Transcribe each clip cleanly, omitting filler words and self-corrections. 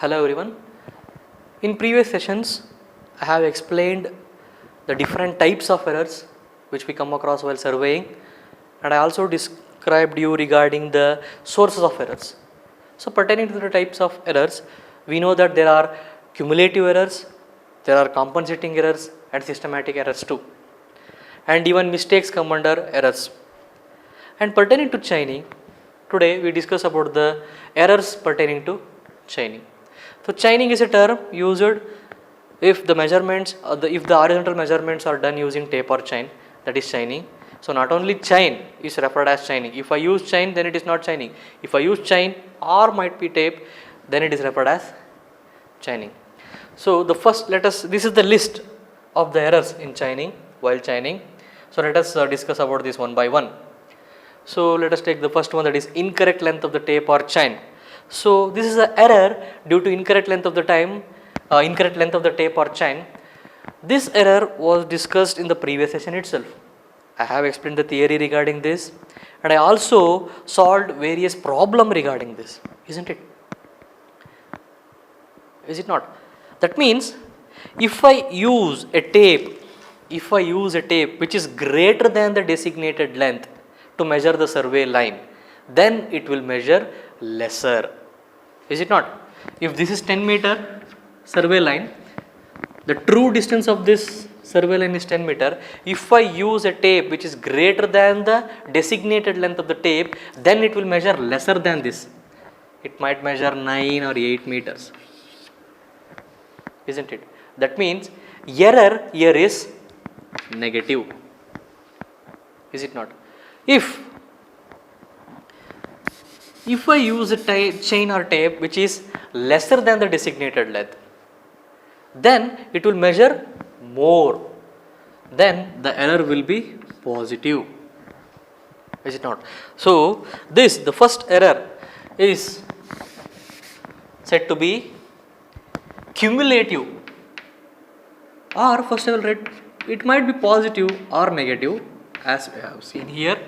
Hello everyone. In previous sessions, I have explained the different types of errors which we come across while surveying, and I also described you regarding the sources of errors. So pertaining to the types of errors, we know that there are cumulative errors, there are compensating errors and systematic errors too. And even mistakes come under errors. And pertaining to chaining, today we discuss about the errors pertaining to chaining. So chaining is a term used if the measurements if the horizontal measurements are done using tape or chain, that is chaining. So not only chain is referred as chaining. If I use chain, then it is not chaining. If I use chain or might be tape, then it is referred as chaining. So the first, this is the list of the errors in chaining while chaining. So let us discuss about this one by one. So let us take the first one, that is incorrect length of the tape or chain. So this is an error due to incorrect length of the tape or chain. This error was discussed in the previous session itself. I have explained the theory regarding this, and I also solved various problems regarding this, isn't it? Is it not? That means if I use a tape which is greater than the designated length to measure the survey line, then it will measure lesser. Is it not? If this is 10 meter survey line, the true distance of this survey line is 10 meter. If I use a tape which is greater than the designated length of the tape, then it will measure lesser than this. It might measure 9 or 8 meters. Isn't it? That means error here is negative. Is it not? If I use a chain or tape which is lesser than the designated length, then it will measure more. Then the error will be positive. Is it not? So the first error is said to be cumulative, or first I will write, it might be positive or negative as we have seen here,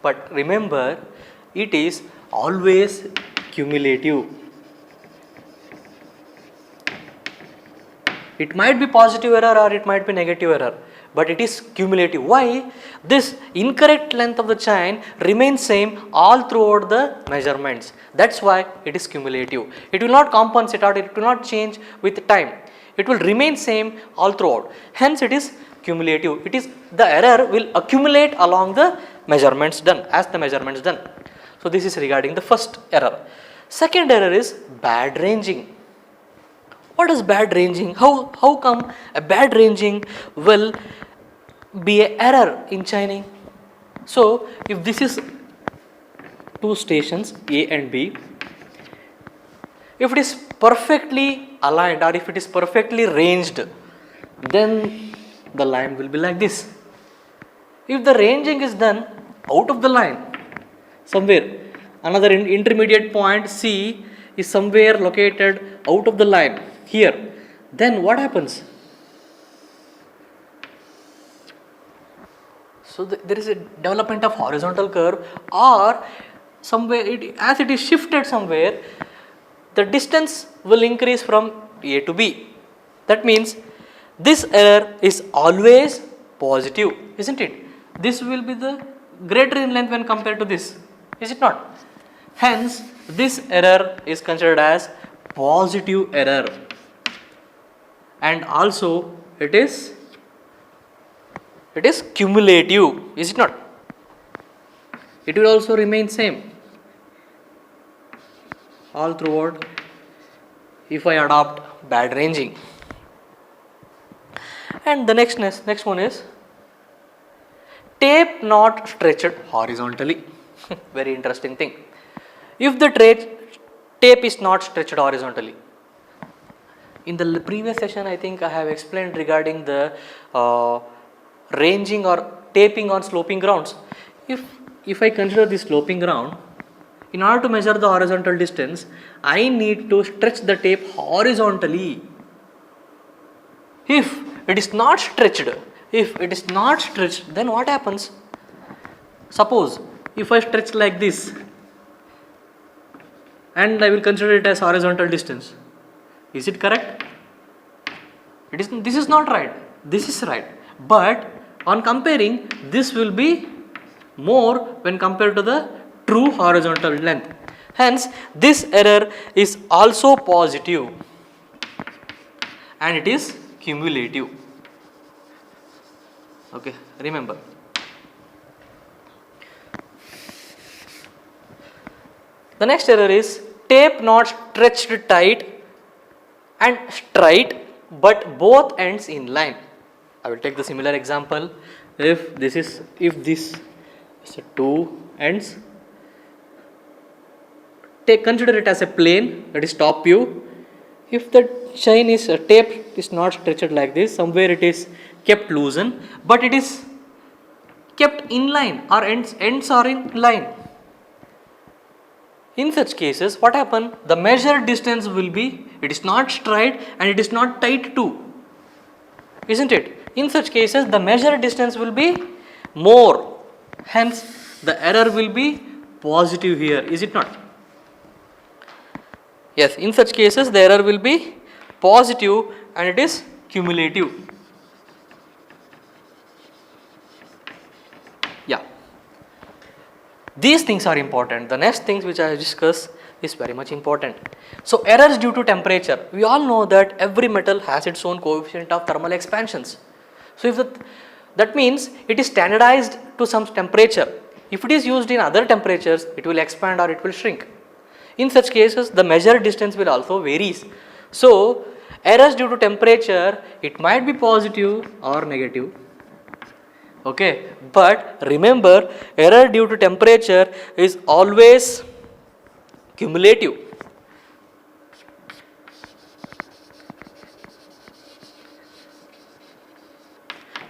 but remember it is always cumulative. It might be positive error or it might be negative error, but it is cumulative. Why? This incorrect length of the chain remains same all throughout the measurements. That's why it is cumulative. It will not compensate or it will not change with time. It will remain same all throughout. Hence it is cumulative. It is the error will accumulate along the measurements done, as the measurements done. So this is regarding the first error. Second error is bad ranging. What is bad ranging? How come a bad ranging will be an error in chaining? So if this is two stations A and B, if it is perfectly aligned or if it is perfectly ranged, then the line will be like this. If the ranging is done out of the line, somewhere another intermediate point C is somewhere located out of the line here, then what happens? So there is a development of horizontal curve, or somewhere as it is shifted somewhere, the distance will increase from A to B. That means this error is always positive, isn't it? This will be the greater in length when compared to this. Is it not? Hence, this error is considered as positive error, and also it is cumulative. Is it not? It will also remain same all throughout if I adopt bad ranging. And the next one is tape not stretched horizontally. Very interesting thing. If the tape is not stretched horizontally, in the previous session I think I have explained regarding the ranging or taping on sloping grounds. If I consider this sloping ground, in order to measure the horizontal distance, I need to stretch the tape horizontally. If it is not stretched, then what happens? Suppose if I stretch like this, and I will consider it as horizontal distance, Is it correct? This is not right. This is right. But on comparing, this will be more when compared to the true horizontal length. Hence, this error is also positive and it is cumulative. Okay, remember. The next error is tape not stretched tight and straight but both ends in line. I will take the similar example. If this is two ends, consider it as a plane, that is top view. If the chain is tape is not stretched like this, somewhere it is kept loosened, but it is kept in line, or ends are in line. In such cases, what happen? The measured distance will be, it is not straight and it is not tight too, isn't it? In such cases, the measured distance will be more. Hence, the error will be positive here, is it not? Yes, in such cases, the error will be positive and it is cumulative. Yeah. These things are important. The next things which I discuss is very much important. So, errors due to temperature. We all know that every metal has its own coefficient of thermal expansions. So, if that means it is standardized to some temperature. If it is used in other temperatures, it will expand or it will shrink. In such cases, the measured distance will also varies. So, errors due to temperature, it might be positive or negative. Okay, but remember, error due to temperature is always cumulative.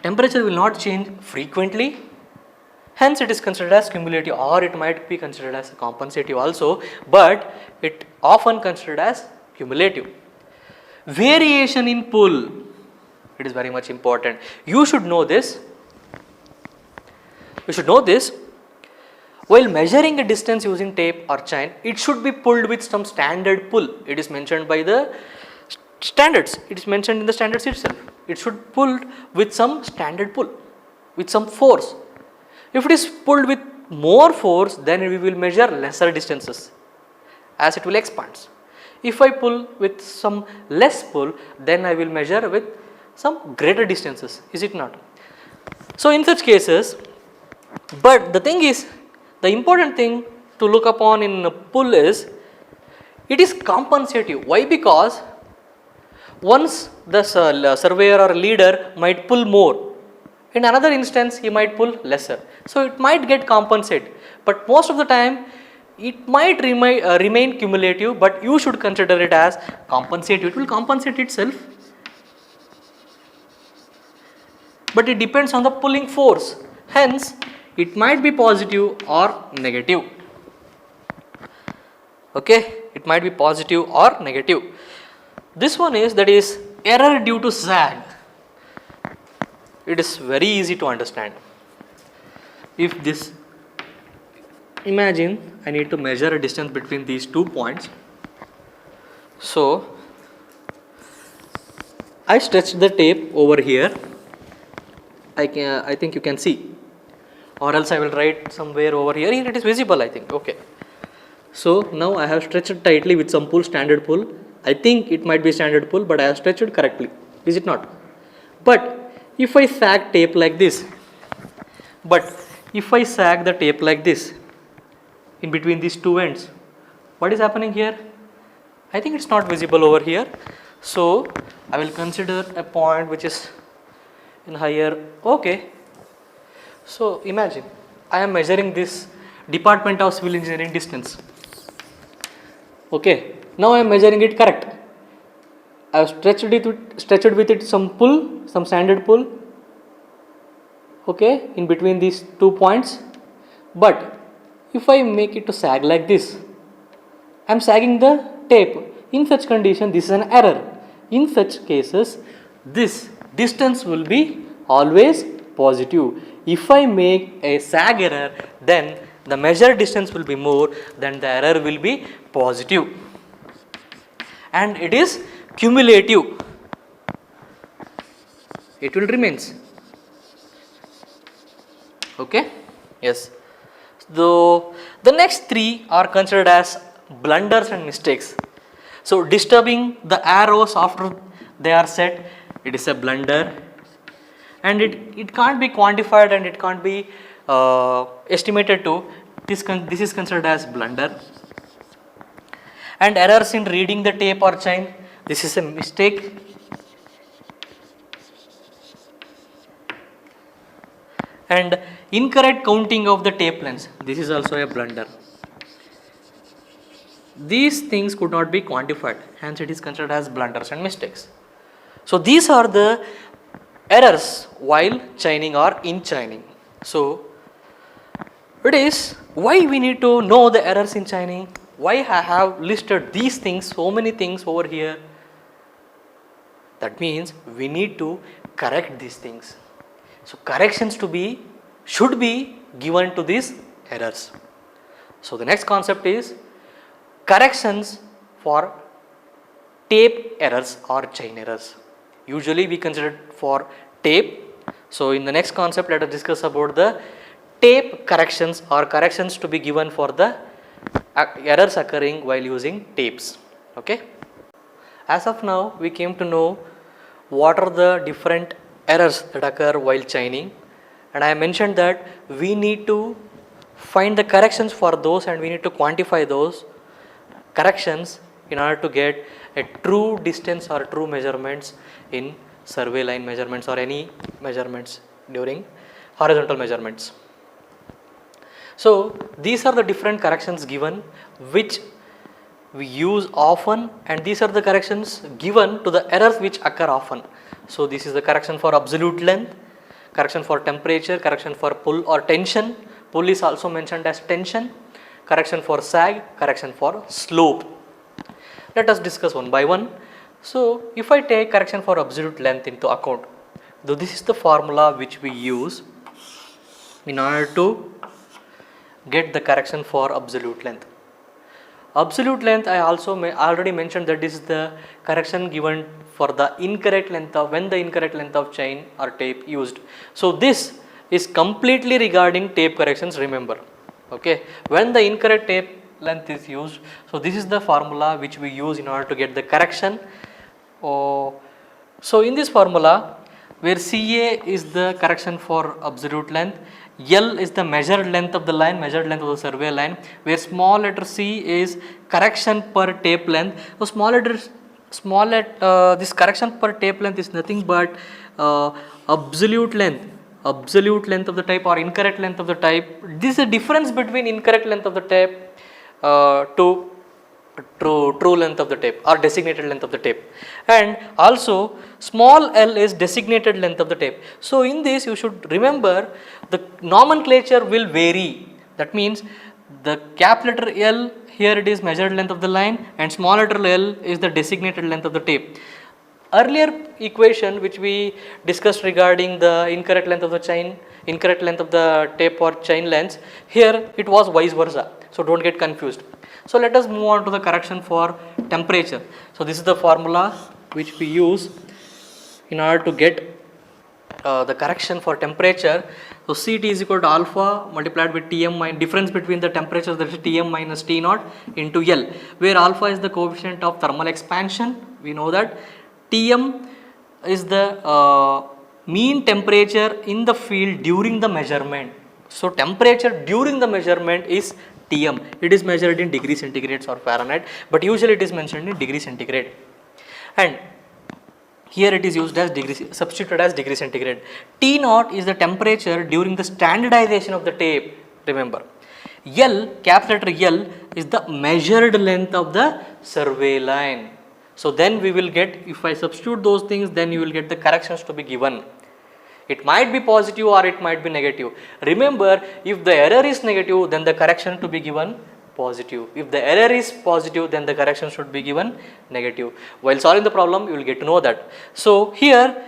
Temperature will not change frequently. Hence, it is considered as cumulative, or it might be considered as compensative also, but it often considered as cumulative. Variation in pull, it is very much important. You should know this. You should know this. While measuring a distance using tape or chain, it should be pulled with some standard pull. It is mentioned by the standards. It is mentioned in the standards itself. It should pulled with some standard pull, with some force. If it is pulled with more force, then we will measure lesser distances as it will expand. If I pull with some less pull, then I will measure with some greater distances, is it not? So, in such cases, but the thing is, the important thing to look upon in a pull is, it is compensative. Why? Because once the surveyor or leader might pull more, in another instance he might pull lesser. So, it might get compensated, but most of the time it might remain cumulative, but you should consider it as compensative. It will compensate itself, but it depends on the pulling force. Hence, it might be positive or negative. Okay, it might be positive or negative. This one is, that is error due to sag. It is very easy to understand. If this, imagine I need to measure a distance between these 2 points. So, I stretch the tape over here. I think you can see, or else I will write somewhere over here. Here it is visible, I think. Okay. So, now I have stretched tightly with some pull, standard pull. I think it might be standard pull, but I have stretched it correctly. Is it not? But if I sag tape like this, if I sag the tape like this in between these 2 ends, what is happening here? I think it's not visible over here. So, I will consider a point which is in higher. Okay. So, imagine I am measuring this Department of Civil Engineering distance. Okay. Now I am measuring it correct. I have stretched with it some pull, some standard pull. Okay, in between these 2 points. But if I make it to sag like this, I am sagging the tape. In such condition, this is an error. In such cases, this distance will be always positive. If I make a sag error, then the measured distance will be more, then the error will be positive. And it is cumulative, it will remains. Okay, yes. So the next three are considered as blunders and mistakes. So disturbing the arrows after they are set, it is a blunder, and it can't be quantified and it can't be estimated to. This is considered as blunder. And errors in reading the tape or chain, this is a mistake. And incorrect counting of the tape lengths, this is also a blunder. These things could not be quantified, hence it is considered as blunders and mistakes. So these are the errors while chaining or in chaining. So it is why we need to know the errors in chaining. Why I have listed these things, so many things over here. That means we need to correct these things. So corrections should be given to these errors. So the next concept is corrections for tape errors or chain errors. Usually we consider for tape. So in the next concept, let us discuss about the tape corrections or corrections to be given for the errors occurring while using tapes. Okay. As of now, we came to know what are the different errors that occur while chaining, and I mentioned that we need to find the corrections for those and we need to quantify those corrections in order to get a true distance or true measurements in survey line measurements or any measurements during horizontal measurements. So these are the different corrections given which we use often, and these are the corrections given to the errors which occur often. So this is the correction for absolute length, correction for temperature, correction for pull or tension. Pull is also mentioned as tension, correction for sag, correction for slope. Let us discuss one by one. So if I take correction for absolute length into account, though this is the formula which we use in order to get the correction for absolute length. Absolute length, I already mentioned that this is the correction given for the incorrect length of when the incorrect length of chain or tape used. So this is completely regarding tape corrections, remember. Okay, when the incorrect tape length is used, so this is the formula which we use in order to get the correction. So in this formula, where CA is the correction for absolute length, L is the measured length of the line, measured length of the survey line, where small letter C is correction per tape length. So this correction per tape length is nothing but absolute length of the tape or incorrect length of the tape. This is a difference between incorrect length of the tape to true length of the tape or designated length of the tape, and also small l is designated length of the tape. So in this you should remember the nomenclature will vary. That means the cap letter L, here it is measured length of the line, and small letter l is the designated length of the tape. Earlier equation which we discussed regarding the incorrect length of the chain, incorrect length of the tape or chain lengths, here it was vice versa. So don't get confused. So let us move on to the correction for temperature. So this is the formula which we use in order to get the correction for temperature. So Ct is equal to alpha multiplied with Tm minus difference between the temperatures, that is Tm minus T naught into L, where alpha is the coefficient of thermal expansion. We know that Tm is the mean temperature in the field during the measurement. So temperature during the measurement is Tm. It is measured in degree centigrade or Fahrenheit, but usually it is mentioned in degree centigrade. And here it is used as substituted as degree centigrade. T naught is the temperature during the standardization of the tape. Remember, L, cap letter L, is the measured length of the survey line. So then we will get, if I substitute those things, then you will get the corrections to be given. It might be positive or it might be negative. Remember, if the error is negative, then the correction to be given positive. If the error is positive, then the correction should be given negative. While solving the problem, you will get to know that. So here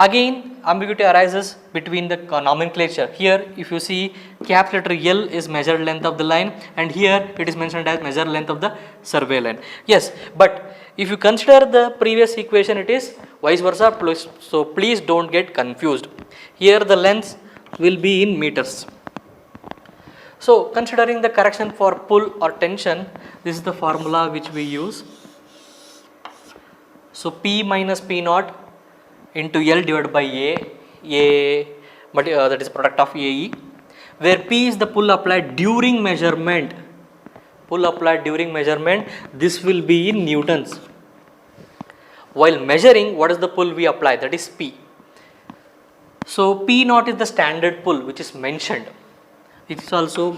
Again, ambiguity arises between the nomenclature. Here, if you see, cap letter L is measured length of the line, and here it is mentioned as measured length of the survey line. Yes, but if you consider the previous equation, it is vice versa. So please don't get confused. Here the length will be in meters. So considering the correction for pull or tension, this is the formula which we use. So P minus P naught into L divided by A, that is product of AE, where P is the pull applied during measurement. Pull applied during measurement, this will be in newtons. While measuring, what is the pull we apply? That is P. So P naught is the standard pull which is mentioned. It is also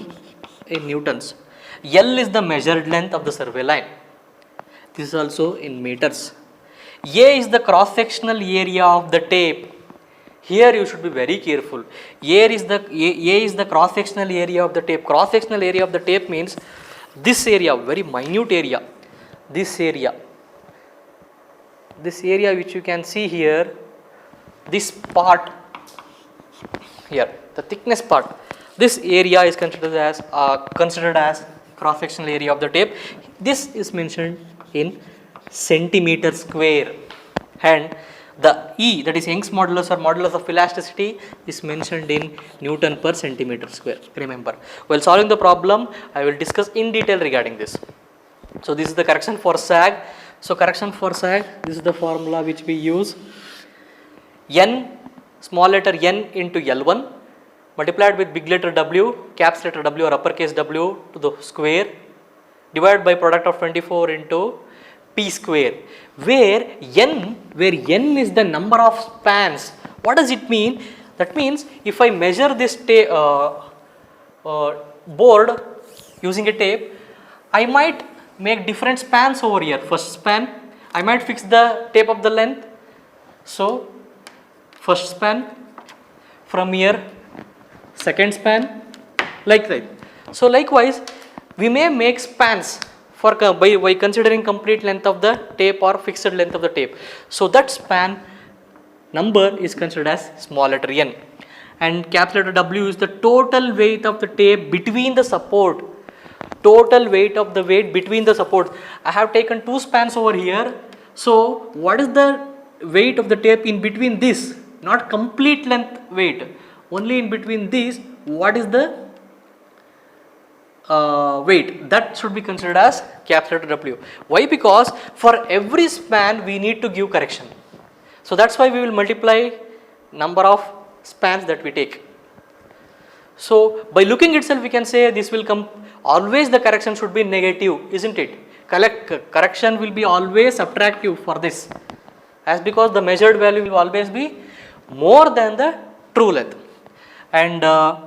in newtons. L is the measured length of the survey line. This is also in meters. A is the cross sectional area of the tape. Here you should be very careful. A is the cross sectional area of the tape. Cross sectional area of the tape means this area, very minute area. This area which you can see here, this part here, the thickness part, this area is considered as cross sectional area of the tape. This is mentioned in centimeter square, and the E, that is Young's modulus or modulus of elasticity, is mentioned in Newton per centimeter square. Remember, while solving the problem, I will discuss in detail regarding this. So this is the correction for sag. So correction for sag, this is the formula which we use. N, small letter n into L1 multiplied with big letter W, caps letter W or uppercase W to the square, divided by product of 24 into P square, where n is the number of spans. What does it mean? That means if I measure this board using a tape, I might make different spans over here. First span, I might fix the tape of the length. So first span, from here second span, like that. So likewise, we may make spans for by considering complete length of the tape or fixed length of the tape. So that span number is considered as small letter n, and capital letter W is the total weight of the tape between the support. Total weight of the weight between the supports. I have taken two spans over here. So what is the weight of the tape in between this? Not complete length weight, only in between these. What is the weight? That should be considered as capital letter W. Why? Because for every span we need to give correction. So that's why we will multiply number of spans that we take. So by looking itself, we can say this will come, always the correction should be negative, isn't it? Correction will be always subtractive for this, as because the measured value will always be more than the true length. And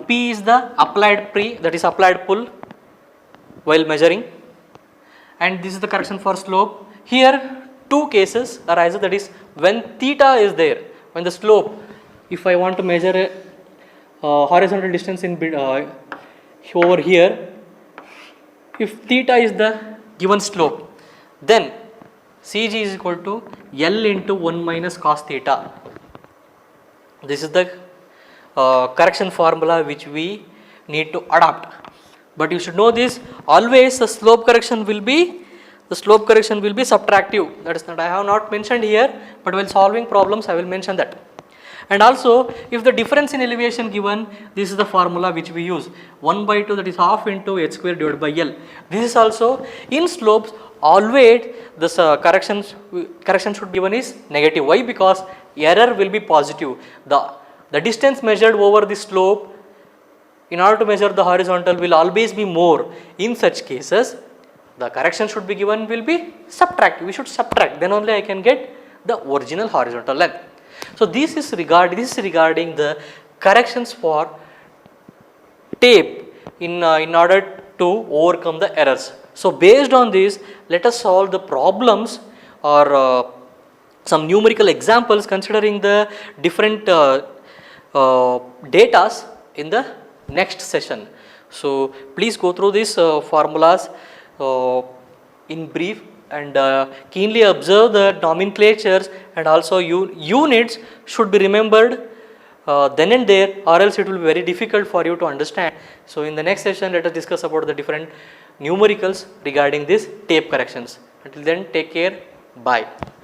P is the applied that is applied pull while measuring, and this is the correction for slope. Here two cases arise, that is when theta is there, when the slope, if I want to measure a horizontal distance in over here, if theta is the given slope, then Cg is equal to L into 1 minus cos theta. This is the correction formula which we need to adopt. But you should know this, always the slope correction will be subtractive. That is that I have not mentioned here, but while solving problems I will mention that. And also, if the difference in elevation given, this is the formula which we use, 1 by 2, that is half into h square divided by L. This is also in slopes, always this correction should be given is negative. Why? Because error will be positive. The distance measured over the slope in order to measure the horizontal will always be more. In such cases, the correction should be given will be subtractive. We should subtract, then only I can get the original horizontal length. So this is regarding the corrections for tape in order to overcome the errors. So based on this, let us solve the problems or some numerical examples considering the different datas in the next session. So please go through these formulas in brief. and keenly observe the nomenclatures, and also units should be remembered then and there, or else it will be very difficult for you to understand. So in the next session, let us discuss about the different numericals regarding these tape corrections. Until then, take care. Bye.